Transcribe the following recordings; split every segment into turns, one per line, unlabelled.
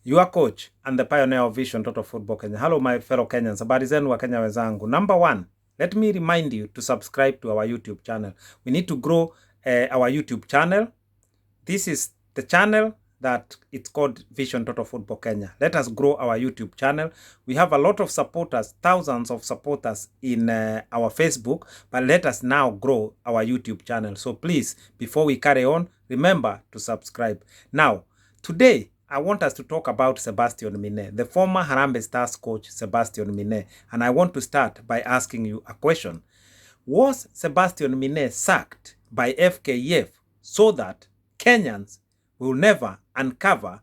your coach and the pioneer of Vision Total Football Kenya. Hello, my fellow Kenyans. Habari zenu wa Kenya wenzangu. Number one, let me remind you to subscribe to our YouTube channel. We need to grow our YouTube channel. This is the channel that it's called Vision Total Football Kenya. Let us grow our YouTube channel. We have a lot of supporters, thousands of supporters in our Facebook, but let us now grow our YouTube channel. So please, before we carry on, remember to subscribe. Now, today, I want us to talk about Sebastian Migne, the former Harambee Stars coach Sebastian Migne. And I want to start by asking you a question. Was Sebastian Migne sacked by FKF so that Kenyans will never uncover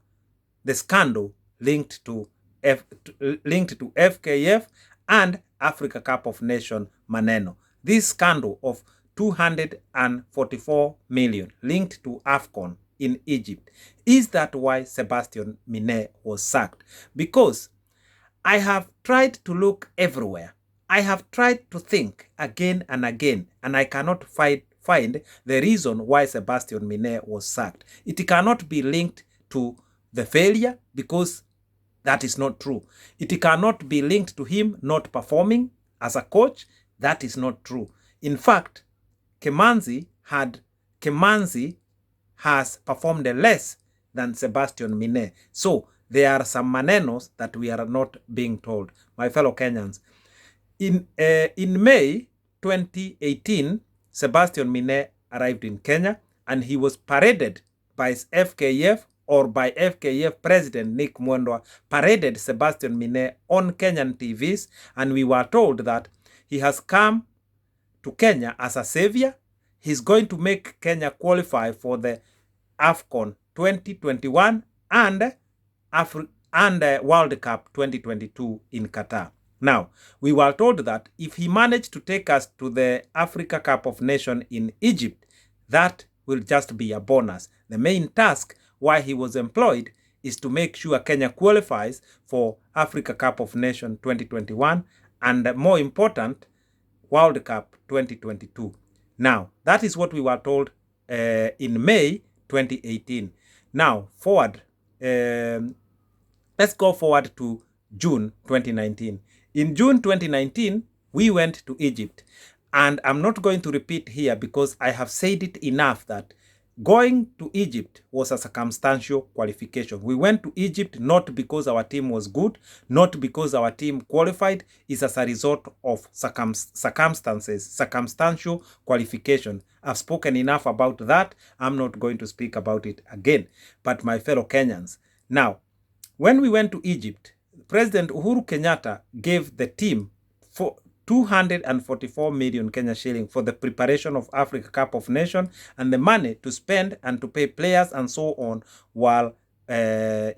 the scandal linked to FKF and Africa Cup of Nations maneno? This scandal of 244 million linked to AFCON in Egypt. Is that why Sebastian Migne was sacked? Because I have tried to look everywhere. I have tried to think again and again, and I cannot find the reason why Sebastian Migne was sacked. It cannot be linked to the failure, because that is not true. It cannot be linked to him not performing as a coach. That is not true. In fact, Kimanzi has performed less than Sebastian Migne. So there are some manenos that we are not being told. My fellow Kenyans, in May 2018, Sebastian Migne arrived in Kenya, and he was paraded by FKF, or by FKF President Nick Mwendwa, paraded Sebastian Migne on Kenyan TVs, and we were told that he has come to Kenya as a savior. He's going to make Kenya qualify for the AFCON 2021 and World Cup 2022 in Qatar. Now, we were told that if he managed to take us to the Africa Cup of Nations in Egypt, that will just be a bonus. The main task why he was employed is to make sure Kenya qualifies for Africa Cup of Nations 2021 and, more important, World Cup 2022. Now, that is what we were told in May 2018. Now, let's go forward to June 2019. In June 2019, we went to Egypt. And I'm not going to repeat here because I have said it enough that going to Egypt was a circumstantial qualification. We went to Egypt not because our team was good, not because our team qualified. It's as a result of circumstantial qualification. I've spoken enough about that. I'm not going to speak about it again. But my fellow Kenyans, now, when we went to Egypt, President Uhurù Kenyatta gave the team 244 million Kenya shilling for the preparation of Africa Cup of Nations and the money to spend and to pay players and so on while in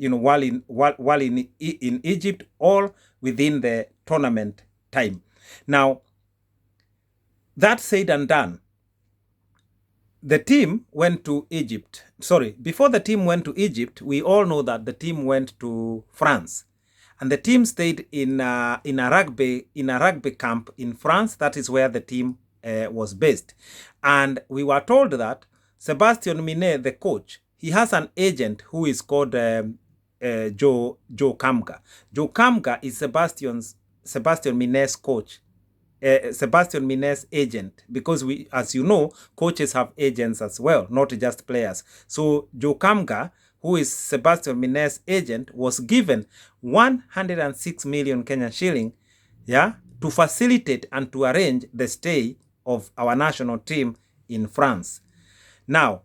Egypt, all within the tournament time. Now, that said and done, the team went to Egypt. Sorry, before the team went to Egypt, we all know that the team went to France. And the team stayed in a rugby camp in France. That is where the team was based. And we were told that Sebastian Migne, the coach, he has an agent who is called Joe Kamga. Joe Kamga is Sebastian Migne's coach. Sebastian Migne's agent, because we, as you know, coaches have agents as well, not just players. So Joe Kamga, who is Sebastian Migne's agent, was given 106 million Kenyan shilling, to facilitate and to arrange the stay of our national team in France. Now,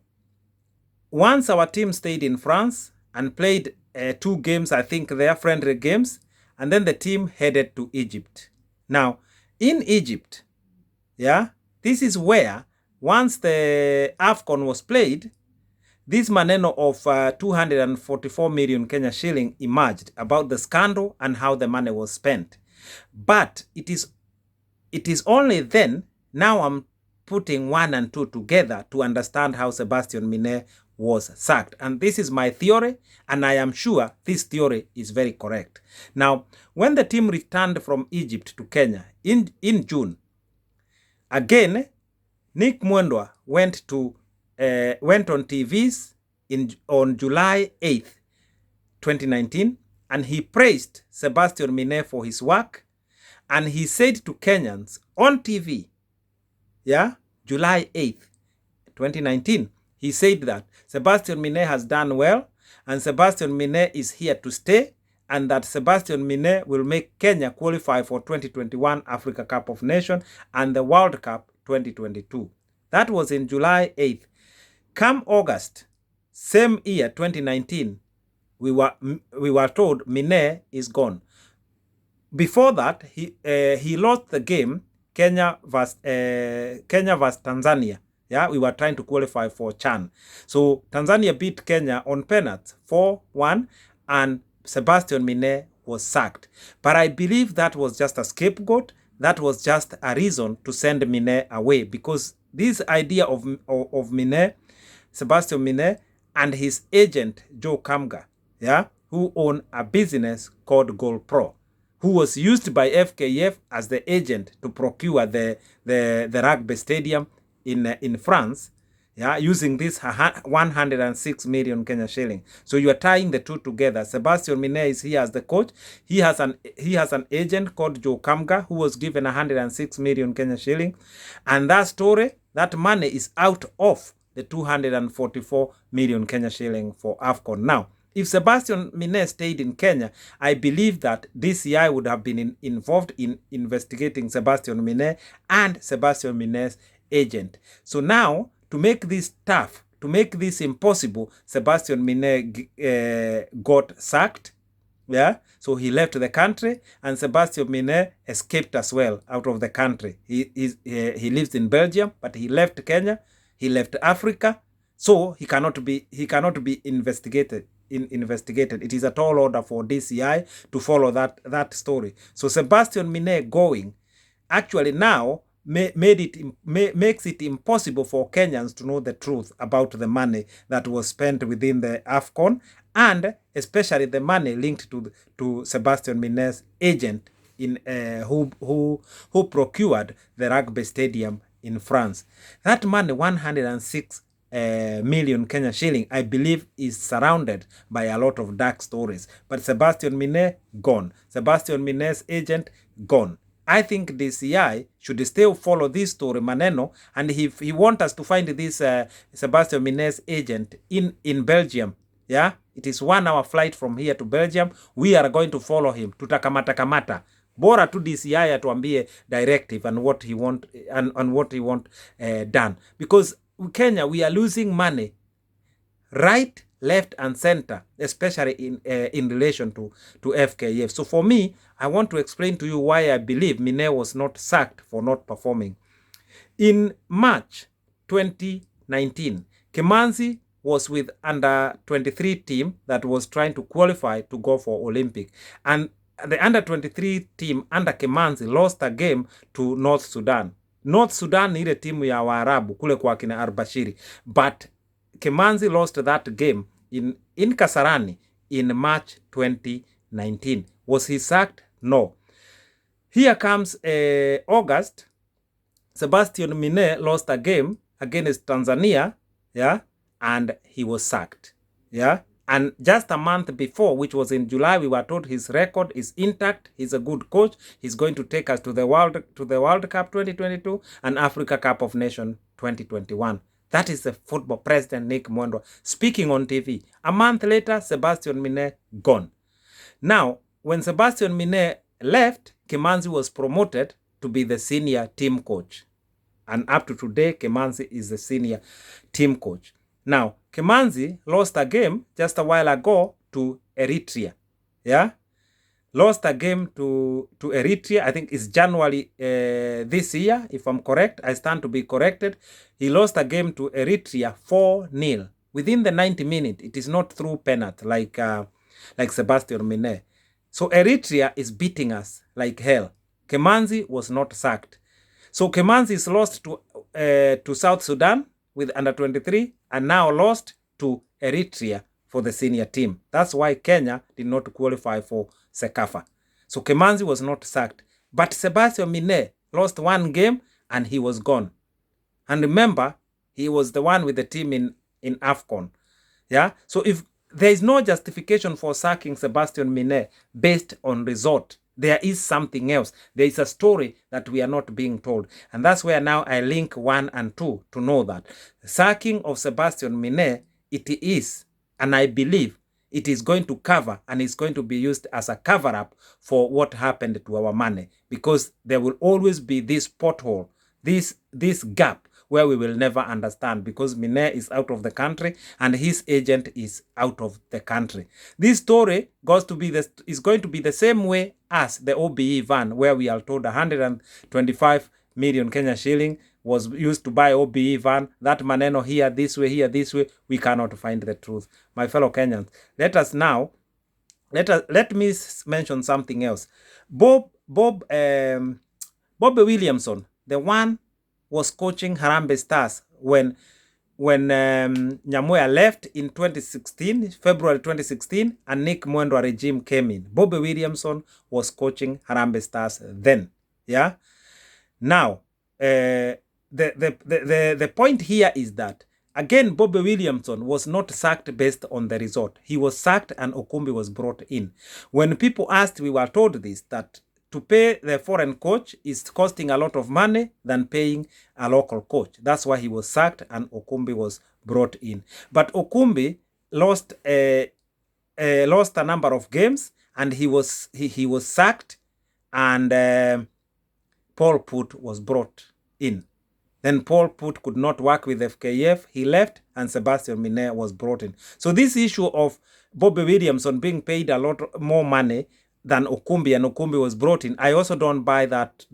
once our team stayed in France and played 2 games, I think they are friendly games, and then the team headed to Egypt. Now, in Egypt, this is where, once the AFCON was played, this maneno of 244 million Kenya shilling emerged about the scandal and how the money was spent. But it is only then, now I'm putting 1 and 2 together to understand how Sebastian Migne was sacked. And this is my theory, and I am sure this theory is very correct. Now, when the team returned from Egypt to Kenya in June, again, Nick Mwendwa went on TVs on July 8th 2019, and he praised Sebastian Migne for his work, and he said to Kenyans on TV, yeah, July 8th, 2019, he said that Sebastian Migne has done well, and Sebastian Migne is here to stay, and that Sebastian Migne will make Kenya qualify for 2021 Africa Cup of Nations and the World Cup 2022. That was in July 8th. Come August, same year, 2019, we were told Migne is gone. Before that, he lost the game, Kenya vs Tanzania. Yeah, we were trying to qualify for CHAN. So Tanzania beat Kenya on penalties 4-1, and Sebastian Migne was sacked. But I believe that was just a scapegoat. That was just a reason to send Migne away, because this idea of Migne, Sebastian Migne, and his agent Joe Kamga, yeah, who own a business called Goal Pro, who was used by FKF as the agent to procure the rugby stadium in France, yeah, using this 106 million Kenya shilling. So you are tying the two together. Sebastian Migne is here as the coach. He has an agent called Joe Kamga, who was given 106 million Kenya shilling, and that story, that money is out of the 244 million Kenya shilling for AFCON. Now, if Sebastian Migne stayed in Kenya, I believe that DCI would have been involved in investigating Sebastian Migne and Sebastian Migne's agent. So now, to make this tough, to make this impossible, Sebastian Migne got sacked. Yeah, so he left the country, and Sebastian Migne escaped as well out of the country. He lives in Belgium, but he left Kenya. He left Africa, so he cannot be investigated. It is a tall order for DCI to follow that story. So Sebastian Migne going actually now makes it impossible for Kenyans to know the truth about the money that was spent within the AFCON, and especially the money linked to Sebastian Migne's agent in who procured the rugby stadium in France. That money, 106 million Kenya shilling, I believe is surrounded by a lot of dark stories. But Sebastian Migne gone. Sebastian Migne's agent gone. I think DCI should still follow this story, Maneno, and if he wants us to find this Sebastian Migne's agent in Belgium, yeah, it is 1 hour flight from here to Belgium. We are going to follow him. Tutakamata. Bora tu DCI atuambie directive and what he want done, because Kenya, we are losing money right, left, and center, especially in relation to FKF. So for me, I want to explain to you why I believe Migne was not sacked for not performing. In March 2019, Kimanzi was with under 23 team that was trying to qualify to go for Olympic, and the under 23 team under Kimanzi lost a game to North Sudan. North Sudan ni ile timu ya Waarabu kule kwa kina Arbashiri, but Kimanzi lost that game in Kasarani in March 2019. Was he sacked? No. Here comes August. Sebastian Migne lost a game against Tanzania, yeah, and he was sacked, yeah. And just a month before, which was in July, we were told his record is intact. He's a good coach. He's going to take us to the World Cup 2022 and Africa Cup of Nations 2021. That is the football president, Nick Mwendwa, speaking on TV. A month later, Sebastian Migne gone. Now, when Sebastian Migne left, Kimanzi was promoted to be the senior team coach. And up to today, Kimanzi is the senior team coach. Now, Kimanzi lost a game just a while ago to Eritrea. Yeah? Lost a game to Eritrea. I think it's January this year, if I'm correct. I stand to be corrected. He lost a game to Eritrea 4-0 within the 90 minutes. It is not through penalty like Sebastian Migne. So Eritrea is beating us like hell. Kimanzi was not sacked. So Kimanzi is lost to South Sudan with under 23 and now lost to Eritrea for the senior team. That's why Kenya did not qualify for Sekafa. So Kimanzi was not sacked. But Sebastian Migne lost one game and he was gone. And remember, he was the one with the team in AFCON. Yeah. So if there is no justification for sacking Sebastian Migne based on result. There is something else. There is a story that we are not being told. And that's where now I link 1 and 2 to know that sacking of Sebastian Migne, it is, and I believe it is going to cover and is going to be used as a cover-up for what happened to our money. Because there will always be this pothole, this gap where we will never understand, because Migne is out of the country and his agent is out of the country. This story is going to be the same way as the OBE van, where we are told 125 million Kenya shilling was used to buy OBE van. That maneno here this way, we cannot find the truth. My fellow Kenyans, let me mention something else. Bobby Williamson, the one was coaching Harambee Stars when Nyamoya left in 2016, February 2016, and Nick Mwendwa regime came in. Bobby Williamson was coaching Harambee Stars then. Yeah. Now, the point here is that, again, Bobby Williamson was not sacked based on the result. He was sacked and Okumbi was brought in. When people asked, we were told this, that to pay the foreign coach is costing a lot of money than paying a local coach. That's why he was sacked and Okumbi was brought in. But Okumbi lost a number of games and he was sacked, and Paul Put was brought in. Then Paul Put could not work with FKF. He left and Sebastian Migne was brought in. So this issue of Bobby Williamson being paid a lot more money than Okumbi, and Okumbi was brought in, I also don't buy that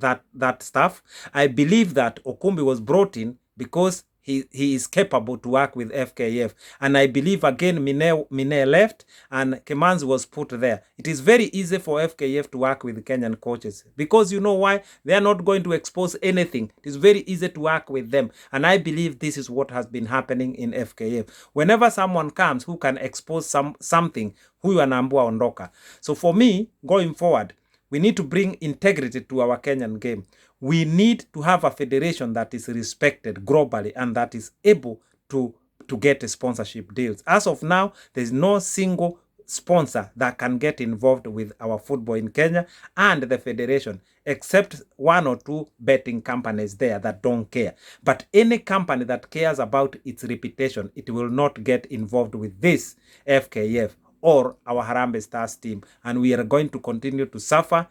stuff. I believe that Okumbi was brought in because he is capable to work with FKF. And I believe, again, Migne left and Kemanzi was put there. It is very easy for FKF to work with Kenyan coaches, because you know why? They are not going to expose anything. It is very easy to work with them. And I believe this is what has been happening in FKF. Whenever someone comes who can expose something, huyu anaambua ondoka. So for me, going forward, we need to bring integrity to our Kenyan game. We need to have a federation that is respected globally and that is able to get sponsorship deals. As of now, there's no single sponsor that can get involved with our football in Kenya and the federation, except 1 or 2 betting companies there that don't care. But any company that cares about its reputation, it will not get involved with this FKF or our Harambee Stars team. And we are going to continue to suffer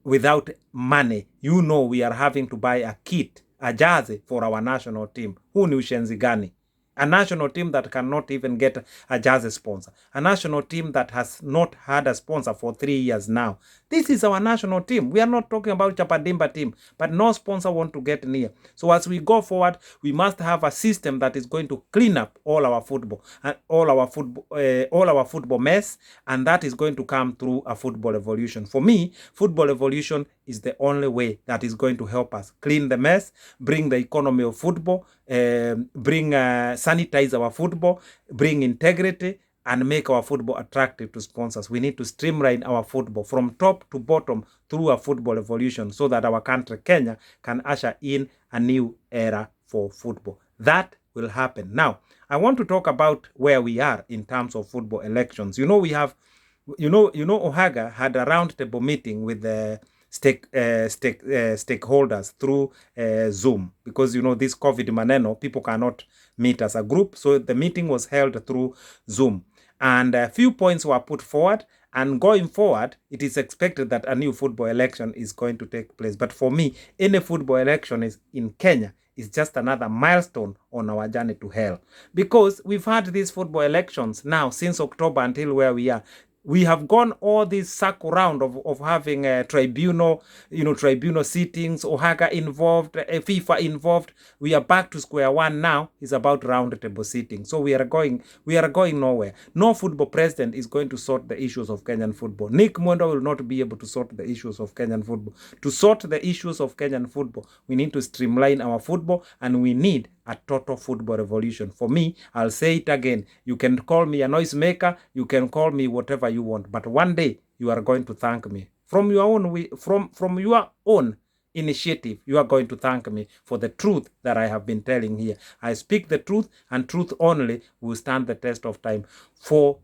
without money. You know, we are having to buy a kit, a jersey for our national team. Who ni ushenzi gani? A national team that cannot even get a jersey sponsor. A national team that has not had a sponsor for 3 years now. This is our national team. We are not talking about Chapadimba team, but no sponsor want to get near. So as we go forward, we must have a system that is going to clean up all our football and all our football mess, and that is going to come through a football evolution. For me, football evolution is the only way that is going to help us clean the mess, bring the economy of football, sanitize our football, bring integrity, and make our football attractive to sponsors. We need to streamline our football from top to bottom through a football evolution so that our country, Kenya, can usher in a new era for football. That will happen. Now, I want to talk about where we are in terms of football elections. You know, we have, Ohaga had a roundtable meeting with the stakeholders through Zoom, because this COVID maneno, people cannot meet as a group, so the meeting was held through Zoom, and a few points were put forward, and going forward it is expected that a new football election is going to take place. But for me, any football election in Kenya is just another milestone on our journey to hell, because we've had these football elections now since October until where we are. We have gone all this circle round of having a tribunal, tribunal sittings, Ohaga involved, FIFA involved. We are back to square one now. It's about round table sitting. So we are going nowhere. No football president is going to sort the issues of Kenyan football. Nick Mwendwa will not be able to sort the issues of Kenyan football. To sort the issues of Kenyan football, we need to streamline our football, and we need a total football revolution. For me, I'll say it again. You can call me a noisemaker. You can call me whatever you want. But one day, you are going to thank me. From your own initiative, you are going to thank me for the truth that I have been telling here. I speak the truth, and truth only will stand the test of time. For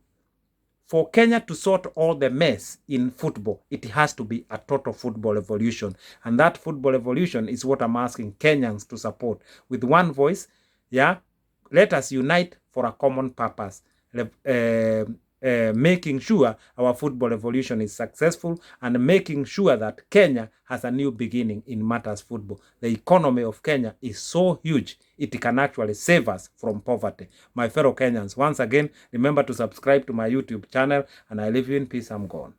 Kenya to sort all the mess in football, it has to be a total football evolution. And that football evolution is what I'm asking Kenyans to support. With one voice, yeah, let us unite for a common purpose. Making sure our football evolution is successful, and making sure that Kenya has a new beginning in matters football. The economy of Kenya is so huge, it can actually save us from poverty. My fellow Kenyans, once again, remember to subscribe to my YouTube channel, and I leave you in peace. I'm gone.